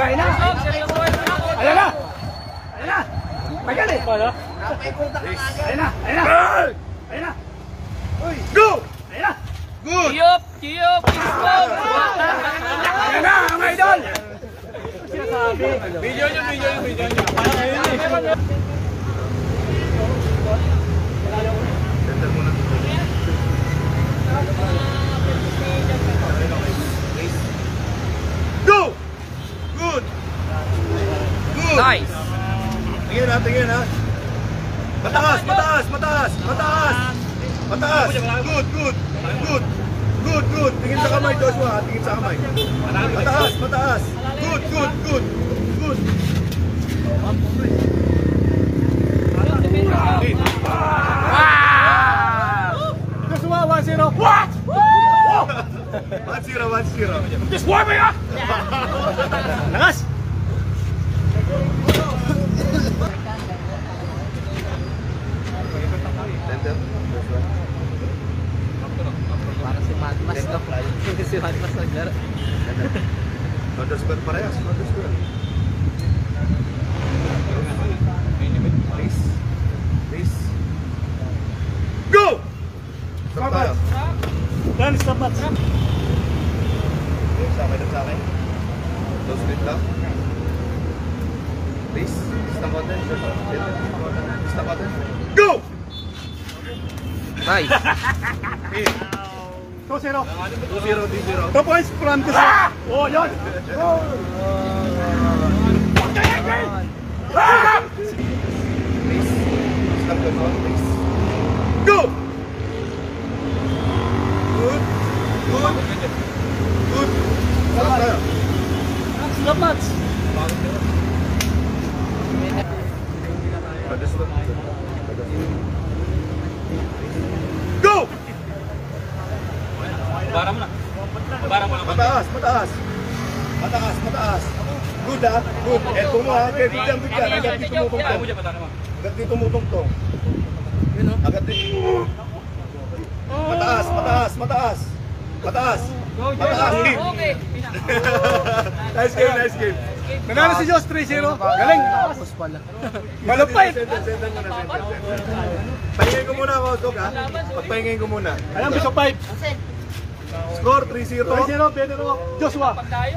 Ayan na! Ayan na! Ayan na! Magaling! Ayan na! Ayan na! Ayan na! Go! Ayan na! Good! Tiyop! Tiyop! Tiyop! Ayan na! Ang idol! Video nyo. Parang ayun eh. Center muna. Go! Good! Good! Nice! Tingin ha. Mataas! Good! Tingin sa kamay, Joshua. Tingin sa kamay. Mataas! Good! Wow! Joshua, 1-0. What? 1-0. Just warming up! Lakas! Center. Para si Madmas, no? Si Madmas naglaro. Counter square parehas. Please. Go! Stop tayo. Dan, stop match. Sa akin. Close grip lang. Please. Stop button. Go! Nice! 2-0. 2-0. 2 points from the side. Oh, yun! Please. Stop the ball, please. Go! Good. Stop tayo. Stop match. Go! Bara mo na. Mataas. Good ha? Good. Eto mo ha. Good yan. Agad dito tumutungtong. Agad dito. Mataas. Okay! Nice game. Nanalo si Josh 3-0. Galing. Malupit. Center muna. Pahingin ko muna ako, Dog ha? Pagpahingin ko muna. Alam, Bishop 5. Score 3-0. 3-0, Pedro. Joshua.